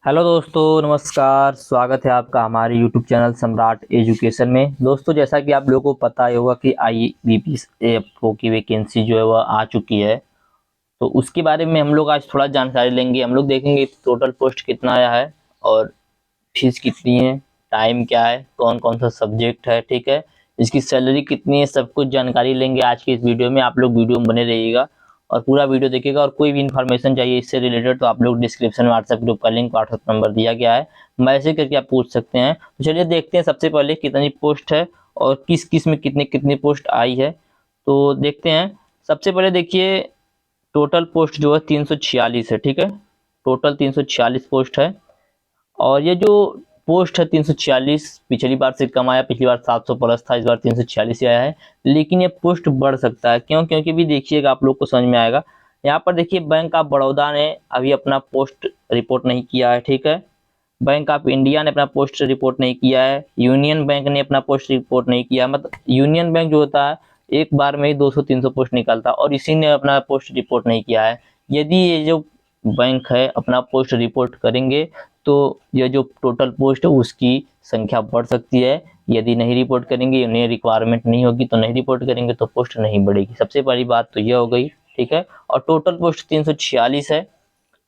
Hello दोस्तों, नमस्कार। स्वागत है आपका हमारे यूट्यूब चैनल सम्राट एजुकेशन में। दोस्तों, जैसा कि आप लोगों को पता ही होगा कि IBPS एएफओ की वैकेंसी जो है वह आ चुकी है। तो उसके बारे में हम लोग आज थोड़ा जानकारी लेंगे। हम लोग देखेंगे टोटल पोस्ट कितना आया है और फीस कितनी है, टाइम क्या है, कौन कौन सा सब्जेक्ट है, ठीक है, इसकी सैलरी कितनी है, सब कुछ जानकारी लेंगे आज की इस वीडियो में। आप लोग वीडियो में बने रहिएगा और पूरा वीडियो देखिएगा। और कोई भी इन्फॉर्मेशन चाहिए इससे रिलेटेड तो आप लोग डिस्क्रिप्शन में व्हाट्सएप ग्रुप का लिंक, व्हाट्सएप नंबर दिया गया है, मैसेज करके आप पूछ सकते हैं। तो चलिए देखते हैं सबसे पहले कितनी पोस्ट है और किस किस में कितनी कितनी पोस्ट आई है, तो देखते हैं। सबसे पहले देखिए, टोटल पोस्ट जो है 346 है, ठीक है, टोटल 346 पोस्ट है। और ये जो पोस्ट है 346 पिछली बार से कम आया, पिछली बार 700 प्लस था, इस बार 346 ही आया है। लेकिन ये पोस्ट बढ़ सकता है, क्यों? क्योंकि भी देखिएगा, आप लोग को समझ में आएगा। यहाँ पर देखिए, बैंक ऑफ बड़ौदा ने अभी अपना पोस्ट रिपोर्ट नहीं किया है, ठीक है, बैंक ऑफ इंडिया ने अपना पोस्ट रिपोर्ट नहीं किया है, यूनियन बैंक ने अपना पोस्ट रिपोर्ट नहीं किया। मतलब यूनियन बैंक जो होता है एक बार में ही 200-300 पोस्ट निकालता है, और इसी ने अपना पोस्ट रिपोर्ट नहीं किया है। यदि ये जो बैंक है अपना पोस्ट रिपोर्ट करेंगे तो यह जो टोटल पोस्ट है उसकी संख्या बढ़ सकती है। यदि नहीं रिपोर्ट करेंगे, उन्हें रिक्वायरमेंट नहीं होगी तो नहीं रिपोर्ट करेंगे तो पोस्ट नहीं बढ़ेगी। सबसे बड़ी बात तो यह हो गई, ठीक है। और टोटल पोस्ट 346 है,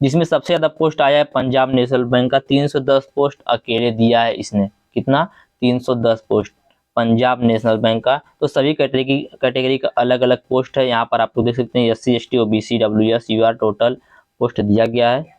जिसमें सबसे ज्यादा पोस्ट आया है पंजाब नेशनल बैंक का। 310 पोस्ट अकेले दिया है इसने। कितना? 310 पोस्ट पंजाब नेशनल बैंक का। तो सभी कैटेगरी का अलग अलग पोस्ट है। यहाँ पर आप लोग देख सकते हैं SC ST OBC WS UR total post दिया गया है।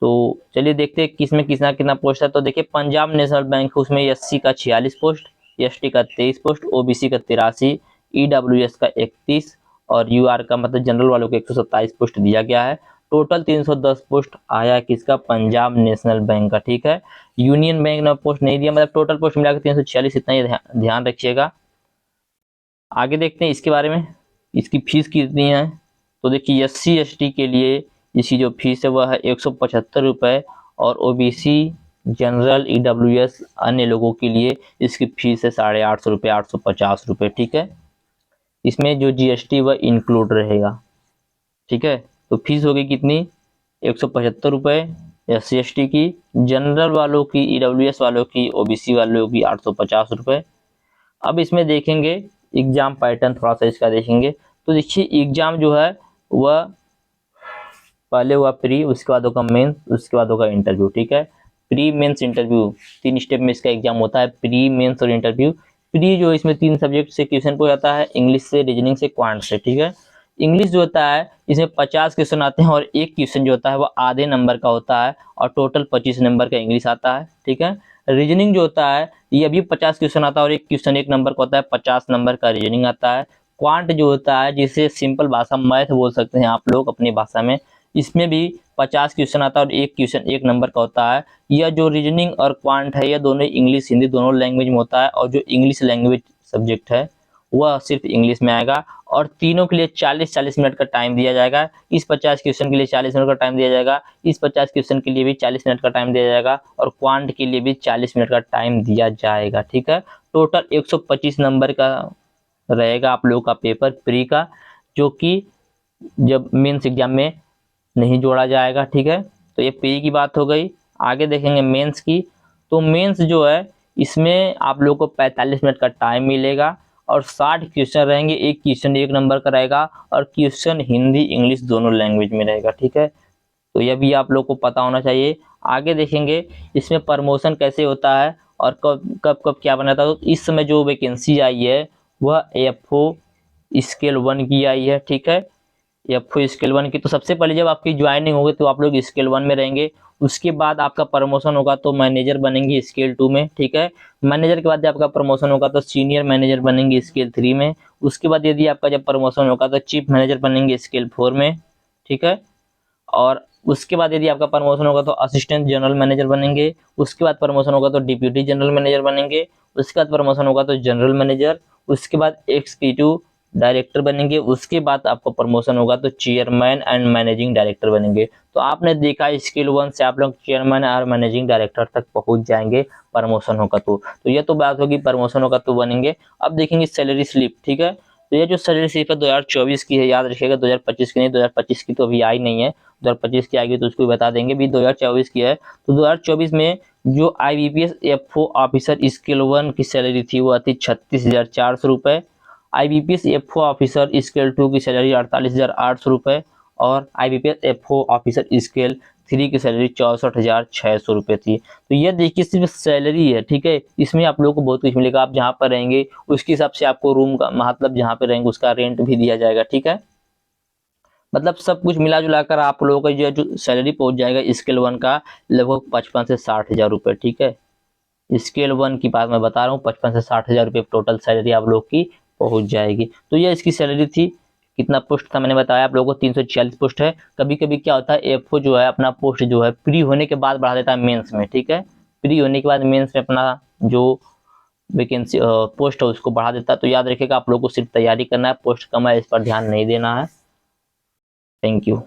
तो चलिए देखते हैं किसमें कितना कितना पोस्ट है। तो देखिए, पंजाब नेशनल बैंक उसमें SC का 46 पोस्ट, ST का 23 पोस्ट, OBC का 83, EWS का 31 और UR का मतलब जनरल वालों को 127 पोस्ट दिया गया है। टोटल 310 पोस्ट आया किसका? पंजाब नेशनल बैंक का, ठीक है। यूनियन बैंक ने पोस्ट नहीं दिया, मतलब टोटल पोस्ट मिलाकर 346, इतना ही ध्यान रखिएगा। आगे देखते हैं इसके बारे में, इसकी फीस कितनी है। तो देखिए, SC ST के लिए इसकी जो फीस है वह है 175 रुपये, और OBC जनरल EWS अन्य लोगों के लिए इसकी फीस है 850 रुपये, 850 रुपये, ठीक है। इसमें जो GST वह इंक्लूड रहेगा, ठीक है। तो फीस होगी कितनी? 175 रुपये SC ST की, जनरल वालों की, EWS वालों की, OBC वालों की 850 रुपये। अब इसमें देखेंगे एग्जाम पैटर्न, थोड़ा सा इसका देखेंगे। तो देखिए, एग्जाम जो है वह पहले हुआ प्री, उसके बाद होगा मेंस, उसके बाद होगा इंटरव्यू, ठीक है। प्री मेंस इंटरव्यू, 3 स्टेप में इसका एग्जाम होता है, प्री मेंस और इंटरव्यू। प्री जो इसमें 3 सब्जेक्ट से क्वेश्चन पूछा जाता है, इंग्लिश से, रीजनिंग से, क्वांट से, ठीक है। इंग्लिश जो होता है इसमें 50 क्वेश्चन आते हैं, और एक क्वेश्चन जो होता है वो आधे नंबर का होता है, और टोटल 25 नंबर का इंग्लिश आता है, ठीक है। रीजनिंग जो होता है ये भी 50 क्वेश्चन आता है, और एक क्वेश्चन 1 नंबर का होता है, 50 नंबर का रीजनिंग आता है। क्वांट जो होता है, जिसे सिंपल भाषा मैथ बोल सकते हैं आप लोग अपनी भाषा में, इसमें भी 50 क्वेश्चन आता है, और एक क्वेश्चन 1 नंबर का होता है। यह जो रीजनिंग और क्वांट है यह दोनों इंग्लिश हिंदी दोनों लैंग्वेज में होता है, और जो इंग्लिश लैंग्वेज सब्जेक्ट है वह सिर्फ इंग्लिश में आएगा। और तीनों के लिए 40-40 मिनट का टाइम दिया जाएगा। इस 50 क्वेश्चन के लिए 40 मिनट का टाइम दिया जाएगा, इस 50 क्वेश्चन के लिए भी 40 मिनट का टाइम दिया जाएगा, और क्वांट के लिए भी 40 मिनट का टाइम दिया जाएगा, ठीक है। टोटल 125 नंबर का रहेगा आप लोगों का पेपर प्री का, जो कि जब मेंस एग्जाम में नहीं जोड़ा जाएगा, ठीक है। तो ये प्री की बात हो गई। आगे देखेंगे मेंस की। तो मेंस जो है इसमें आप लोगों को 45 मिनट का टाइम मिलेगा, और 60 क्वेश्चन रहेंगे, एक क्वेश्चन 1 नंबर का रहेगा, और क्वेश्चन हिंदी इंग्लिश दोनों लैंग्वेज में रहेगा, ठीक है। तो यह भी आप लोग को पता होना चाहिए। आगे देखेंगे इसमें प्रमोशन कैसे होता है और कब कब कब क्या बना था। तो इस समय जो वैकेंसी आई है वह AFO स्केल 1 की आई है, ठीक है। एफ स्केल 1 की। तो सबसे पहले जब आपकी ज्वाइनिंग होगी तो आप लोग स्केल 1 में रहेंगे। उसके बाद आपका प्रमोशन होगा तो मैनेजर बनेंगे स्केल 2 में, ठीक है। मैनेजर के बाद जब आपका प्रमोशन होगा तो सीनियर मैनेजर बनेंगे स्केल 3 में। उसके बाद यदि आपका जब प्रमोशन होगा तो चीफ मैनेजर बनेंगे स्केल 4 में, ठीक है। और उसके बाद यदि आपका प्रमोशन होगा तो असिस्टेंट जनरल मैनेजर बनेंगे। उसके बाद प्रमोशन होगा तो डिप्यूटी जनरल मैनेजर बनेंगे। उसके बाद प्रमोशन होगा तो जनरल मैनेजर। उसके बाद एग्जीक्यूटिव डायरेक्टर बनेंगे। उसके बाद आपका प्रमोशन होगा तो चेयरमैन एंड मैनेजिंग डायरेक्टर बनेंगे। तो आपने देखा स्केल 1 से आप लोग चेयरमैन और मैनेजिंग डायरेक्टर तक पहुंच जाएंगे प्रमोशन होगा तो। ये तो बात होगी प्रमोशन होगा तो बनेंगे। अब देखेंगे सैलरी स्लिप, ठीक है। तो ये जो सैलरी स्लिप है 2024 की है, याद रखिएगा, 2025 की नहीं। 2025 की तो अभी आई नहीं है, 2025 की आएगी तो उसको भी बता देंगे। भी 2024 की है। तो 2024 में जो IBPS FO ऑफिसर स्केल 1 की सैलरी थी वो आती 36,400 रुपये। IBPS FO ऑफिसर स्केल 2 की सैलरी 48,800 रुपये। और IBPS FO ऑफिसर स्केल 3 की सैलरी 64,600 रुपये थी। तो ये देखिए सिर्फ सैलरी है, ठीक है। इसमें आप लोगों को बहुत कुछ मिलेगा। आप जहाँ पर रहेंगे उसके हिसाब से आपको रूम का मतलब जहाँ पे रहेंगे उसका रेंट भी दिया जाएगा, ठीक है। मतलब सब कुछ मिला जुला कर आप लोगों का जो सैलरी पहुंच जाएगा स्केल 1 का लगभग 55 से 60,000 रुपये, ठीक है। स्केल 1 की बात मैं बता रहा हूँ, 55 से 60,000 रुपये टोटल सैलरी आप लोग की पहुंच जाएगी। तो ये इसकी सैलरी थी। कितना पोस्ट था मैंने बताया आप लोगों को, 346 पोस्ट है। कभी कभी क्या होता है, एफओ जो है अपना पोस्ट जो है प्री होने के बाद बढ़ा देता है मेंस में, ठीक है। प्री होने के बाद मेंस में अपना जो वैकेंसी पोस्ट है उसको बढ़ा देता है। तो याद रखिएगा आप लोग को सिर्फ तैयारी करना है, पोस्ट कम है इस पर ध्यान नहीं देना है। Thank you.